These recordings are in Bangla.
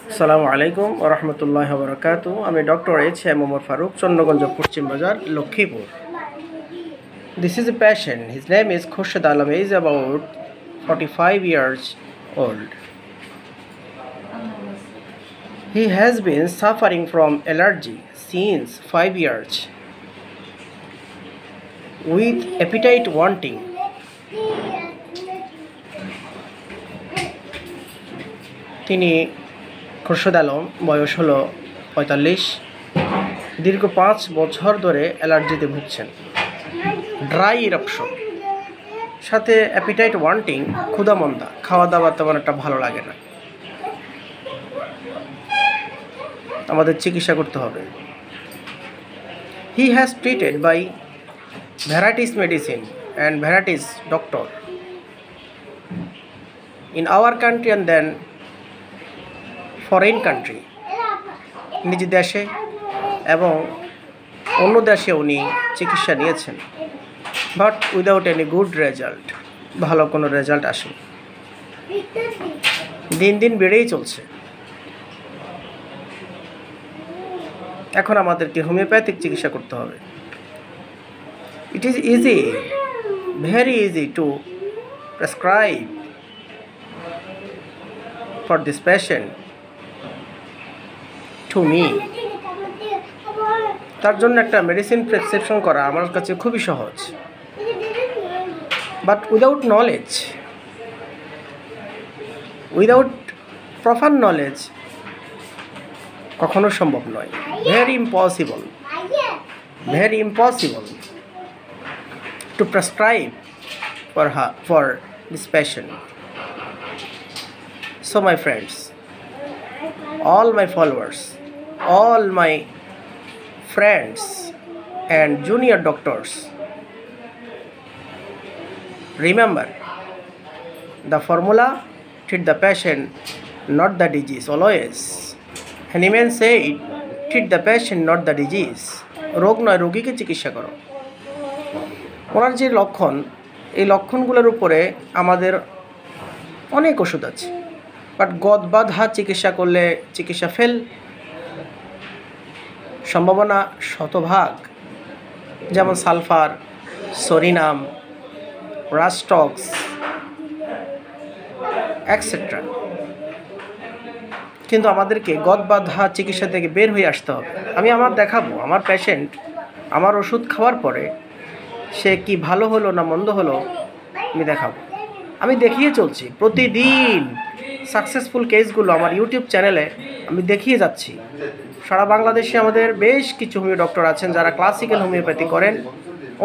আসসালামু আলাইকুম ওয়া রাহমাতুল্লাহি ওয়া বারাকাতুহু। আমি ডক্টর এইচ.এম. ওমর ফারুক, চন্দ্রগঞ্জ পশ্চিম বাজার, Lakshmipur. This is a patient. His name is Khurshid Alam. He is about 45 years old. He has been suffering from allergy since 5 years with appetite wanting. তিনি খুরশেদ আলম, বয়স হলো 45, দীর্ঘ 5 বছর ধরে অ্যালার্জিতে ভুগছেন। ড্রাই ইরাপশন সাথে অ্যাপিটাইট ওয়ান্টিং, ক্ষুধামন্দা, খাওয়া দাওয়া তেমন একটা ভালো লাগে না। আমাদের চিকিৎসা করতে হবে। He has treated by varieties medicine and varieties doctor in our country and then foreign country, নিজ দেশে এবং অন্য দেশে উনি চিকিৎসা নিয়েছেন, but without any good result, ভালো কোনো রেজাল্ট আসেনি। দিন দিন বেড়েই চলছে। এখন আমাদেরকে হোমিওপ্যাথিক চিকিৎসা করতে হবে। It is easy, very easy to prescribe for this patient to me. তার জন্য একটা মেডিসিন প্রেসক্রিপশন করা আমার কাছে খুবই সহজ, but without knowledge, without proper knowledge কখনো সম্ভব নয়। Very impossible to prescribe for this patient. So my friends, all my followers, all my friends and junior doctors, remember the formula: treat the patient, not the disease. Always Hahnemann said, treat the patient, not the disease. রোগ নয়, রোগীকে চিকিৎসা করো। ওনার যে লক্ষণ, এই লক্ষণগুলোর উপরে আমাদের অনেক ওষুধ আছে, বাট গদ বাঁধা চিকিৎসা করলে চিকিৎসা ফেল, সম্ভাবনা শতভাগ। যেমন সালফার, সরিনাম, রাস্টক্স এক্সেট্রা। কিন্তু আমাদেরকে গদ বাঁধা চিকিৎসা থেকে বের হয়ে আসতে হবে। আমি দেখাবো আমার পেশেন্ট আমার ওষুধ খাওয়ার পরে সে কি ভালো হলো না মন্দ হলো, আমি দেখাবো। আমি দেখিয়ে চলছি প্রতিদিন সাকসেসফুল কেসগুলো আমার ইউটিউব চ্যানেলে আমি দেখিয়ে যাচ্ছি। সারা বাংলাদেশে আমাদের বেশ কিছু হোমিও ডক্টর আছেন যারা ক্লাসিক্যাল হোমিওপ্যাথি করেন,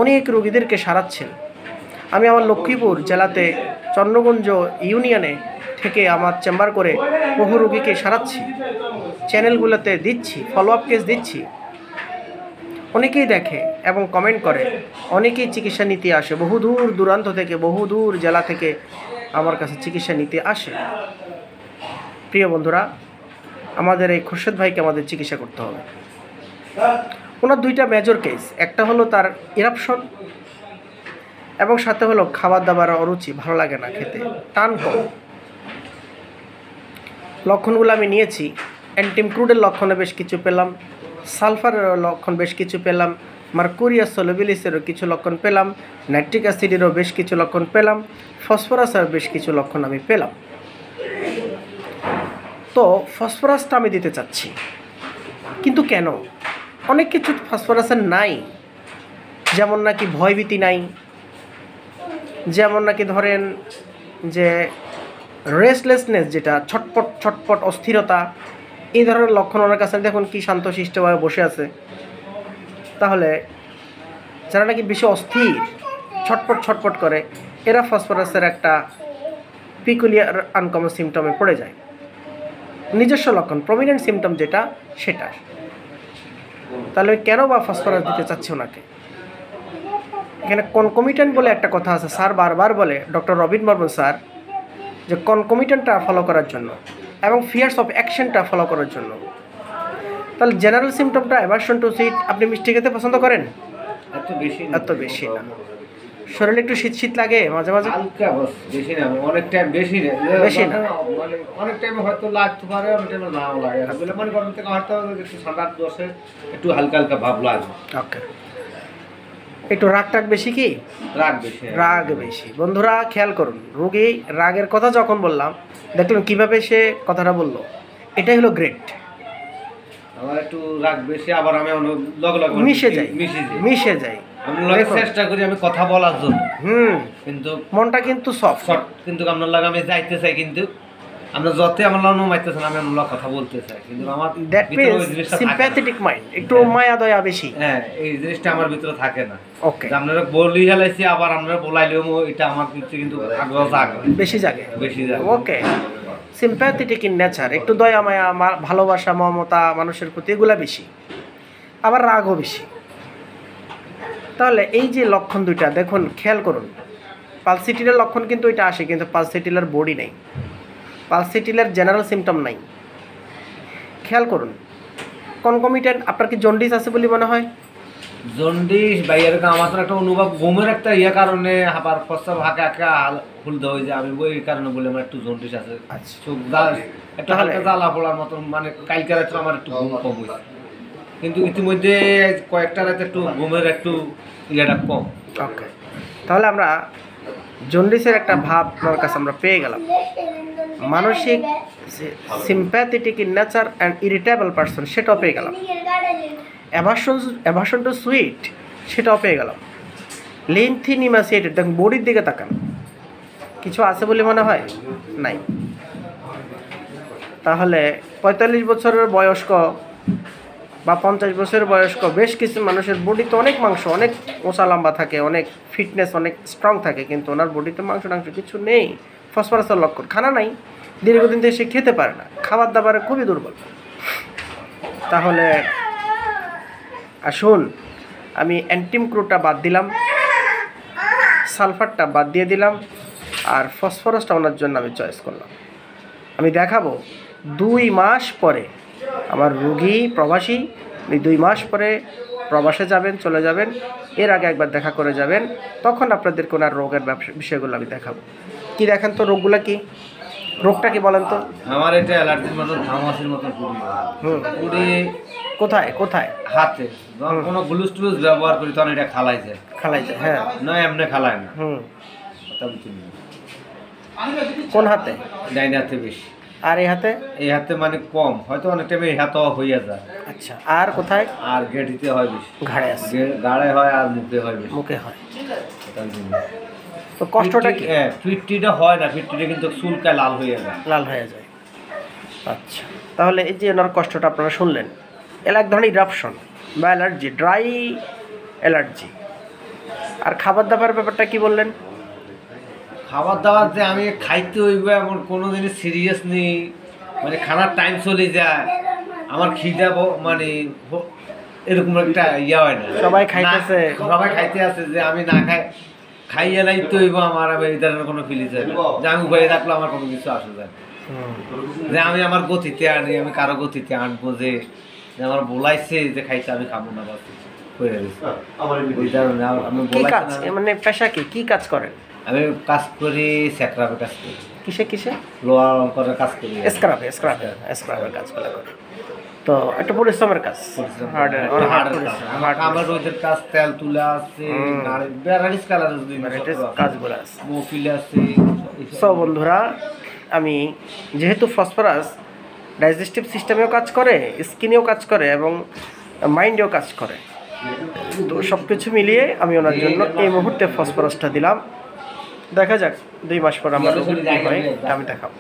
অনেক রোগীদেরকে সারাচ্ছেন। আমি আমার লক্ষ্মীপুর জেলাতে চন্দ্রগঞ্জ ইউনিয়নে থেকে আমার চেম্বার করে বহু রোগীকে সারাচ্ছি, চ্যানেলগুলোতে দিচ্ছি, ফলো আপ কেস দিচ্ছি। অনেকেই দেখে এবং কমেন্ট করে, অনেকেই চিকিৎসা নিতে আসে, বহু দূর দূরান্ত থেকে, বহু দূর জেলা থেকে আমার কাছে চিকিৎসা নিতে আসে। প্রিয় বন্ধুরা, আমাদের এই খুরশেদ ভাইকে আমাদের চিকিৎসা করতে হবে। ওনার 2টা মেজর কেস, একটা হলো তার ইরাপশন এবং সাথে হলো খাবার দাবার অরুচি, ভালো লাগে না খেতে, টান কম। লক্ষণগুলো আমি নিয়েছি। অ্যান্টিমক্রুডের লক্ষণে বেশ কিছু পেলাম, সালফারের লক্ষণ বেশ কিছু পেলাম, মার্কুরিয়াস সোলোবিলিসেরও কিছু লক্ষণ পেলাম, নাইট্রিক অ্যাসিডেরও বেশ কিছু লক্ষণ পেলাম, ফসফরাসের বেশ কিছু লক্ষণ আমি পেলাম। তো ফসফরাসটা আমি দিতে চাচ্ছি, কিন্তু কেন? অনেক কিছু ফসফরাসের নাই, যেমন নাকি ভয়ভীতি নাই, যেমন নাকি ধরেন যে রেস্টলেসনেস, যেটা ছটপট ছটপট অস্থিরতা, এই ধরনের লক্ষণ ওনার কাছে। দেখুন কি শান্তশিষ্টভাবে বসে আছে। তাহলে যারা নাকি বেশি অস্থির, ছটপট ছটপট করে, এরা ফসফরাসের একটা পিকুলিয়ার আনকমন সিমটমে পড়ে যায়। নিজস্ব লক্ষণ, প্রমিনেন্ট সিমটম যেটা, সেটা। তাহলে কেন বা ফসফরাস দিতে চাচ্ছে ওনাকে? এখানে কনকমিটেন্ট বলে একটা কথা আছে, স্যার বারবার বলে, ডক্টর রবিন বর্মন স্যার, যে কনকমিটেন্টটা ফলো করার জন্য এবং ফিয়ার্স অফ অ্যাকশনটা ফলো করার জন্য। তাহলে জেনারেল সিমটমটা অ্যাভারশন টু সুইট, আপনি মিষ্টি খেতে পছন্দ করেন? এত বেশি না। শরীরে একটু শীত শীত লাগে মাঝে মাঝে? হালকা বস, বেশি না, অনেক টাইম বেশি না, বেশি না। মানে অনেক টাইম হয়তো লাগতে পারে, অনেক টাইম নাও লাগে। বলে মানে গরম থেকে হয়তো একটু ঠান্ডা বসে, একটু হালকা হালকা ভাব লাগে। ওকে। একটু রাগ টাগ বেশি কি? রাগ বেশি। রাগ বেশি। বন্ধুরা খেয়াল করুন, রোগী রাগের কথা যখন বললাম, দেখলেন কিভাবে সে কথাটা বললো, এটাই হলো গ্রেট। আমার একটু রাগ বেশি, আবার আমি লগে লগে মিশে যাই। আমি লগে চেষ্টা করি আমি কথা বলার জন্য, কিন্তু মনটা কিন্তু সফট। কিন্তু আপনার লাগে আমি যাইতে চাই, কিন্তু আমরা যতই আমার লগে মাইতেছেন আমি আপনার কথা বলতে চাই, কিন্তু আমার ভিতরে ওই জিনিসটা সিম্প্যাথেটিক মাইন্ড, একটু মায়া দয়া বেশি। হ্যাঁ, এই জিনিসটা আমার ভিতরে থাকে না। ওকে। আপনারা বলি হেলাইছি, আবার আপনারা বলাইলেও এটা আমার কিন্তু আগ্রহ জাগে, বেশি জাগে। জাগে। ওকে। সিম্প্যাথেটিক ইন নেচার, একটু দয়া মায়া, ভালোবাসা, মমতা মানুষের প্রতি, এগুলা বেশি, আবার রাগও বেশি। তাহলে এই যে লক্ষণ দুইটা দেখুন, খেয়াল করুন, পালসিটিলের লক্ষণ কিন্তু এটা আসে, কিন্তু পালসিটিলের বডি নেই, পালসিটিলের জেনারেল সিমটম নাই। খেয়াল করুন, কনকমিটেন্ট, আপনার কি জন্ডিস আছে বলে মনে হয়? জন্ডিস বা এরকম আমার তো একটা অনুভব, ঘুমের একটা কারণে আবার প্রস্তাব হাঁকা হাঁকা ফুলতে হয়ে যায়, আমি ওই কারণে বলে আমার একটু জন্ডিস আছে। একটা হালকা জ্বালা পড়ার মতো, মানে কালকে রাত্রে আমার একটু ঘুম কম হয়েছে, কিন্তু ইতিমধ্যে কয়েকটা রাতে একটু ঘুমের একটু কম। ওকে। তাহলে আমরা জন্ডিসের একটা ভাব আপনার কাছে আমরা পেয়ে গেলাম। মানসিক sympathetic in nature and irritable person, সেটাও পেয়ে গেলাম। অ্যাভারশন টু সুইট, সেটাও পেয়ে গেলাম। লেন্থি নিমাসিয়েটেড, দেখুন বডির দিকে তাকান, কিছু আছে বলে মনে হয়? নাই। তাহলে 45 বছরের বয়স্ক বা 50 বছরের বয়স্ক বেশ কিছু মানুষের বডিতে অনেক মাংস, অনেক মোচা লম্বা থাকে, অনেক ফিটনেস, অনেক স্ট্রং থাকে, কিন্তু ওনার বডিতে মাংস টাংস কিছু নেই। ফসফরাসের লক্ষণ, খানা নাই, দীর্ঘদিন থেকে সে খেতে পারে না, খাবার দাবারে খুবই দুর্বল। তাহলে আসুন, আমি অ্যান্টিমক্রুটা বাদ দিলাম, সালফারটা বাদ দিয়ে দিলাম, আর ফসফরাসটা ওনার জন্য আমি চয়েস করলাম। আমি দেখাবো 2 মাস পরে, আমার রোগী প্রবাসী, 2 মাস পরে প্রবাসে যাবেন, চলে যাবেন, এর আগে একবার দেখা করে যাবেন, তখন আপনাদের কোনো রোগের বিষয়গুলো আমি দেখাবো। কি দেখেন তো রোগগুলো কি? রোগটা কি বলেন তো? আমার এটা অ্যালার্জির মতো, ঘামাচির মতো পুরি। কোথায় কোথায়? হাতে। যখন কোনো গ্লুজ টুলুজ ব্যবহার করি তখন এটা খালাই যায়। হ্যাঁ, নয় এমনি খালায় না। কোন হাতে? ডাইন হাতে বেশি। আর এই হাতে? এই হাতে মানে কম, হয়তো অনেক টাইমে এই হাতেও হইয়া যায়। আচ্ছা, আর কোথায়? আর গেটিতে হয় বেশি। ঘাড়ে আছে? ঘাড়ে হয় আর মুখে হয় বেশি। মুখে হয়। তো কষ্টটা কি? হ্যাঁ, ফিটটিটা হয় না, ফিটটিটা কিন্তু চুলকায় লাল হয়ে যায়। লাল হয়ে যায়। আচ্ছা, তাহলে এই যে ওনার কষ্টটা আপনারা শুনলেন, এর এক ধরনের ইরাপশন বা অ্যালার্জি, ড্রাই অ্যালার্জি। আর খাবার দাবার ব্যাপারটা কি বললেন? খাবার দাবার যে আমি খাইতে হইবে এমন কোনো জিনিস সিরিয়াস নেই, মানে খানার টাইম চলে যায়, আমার খিদা মানে এরকম একটা হয় না। সবাই খাইতেছে, সবাই খাইতে আছে, যে আমি না খাইয়ে নাই তো হইব, আমার এই ধরনের কোনো ফিলিংস হয় না, যে আমি উপায়ে থাকলে আমার কোনো কিছু আসে যায়, যে আমি আমার গতিতে আনি, আমি কারো গতিতে আনবো, যে আমার বলাইছে যে খাইতে আমি খাবো না, বাস মানে পেশা কি কাজ করেন? আমি কাজ করি স্যাক্রাফে কাজ করি। কিসে? লোহার অঙ্করের কাজ করি। স্ক্রাবের কাজ করে। তো একটা পরিশ্রমের কাজ, আমার রোদের কাজ, তেল তুলা আছে, ভ্যারাইটিস কালার কাজগুলো আছে, মফিল আছে। সব বন্ধুরা, আমি যেহেতু ফসফরাস ডাইজেস্টিভ সিস্টেমেও কাজ করে, স্কিনেও কাজ করে এবং মাইন্ডেও কাজ করে, তো সব কিছু মিলিয়ে আমি ওনার জন্য এই মুহূর্তে ফসফরাসটা দিলাম। দেখা যাক 2 মাস পর আমার আমি দেখাবো।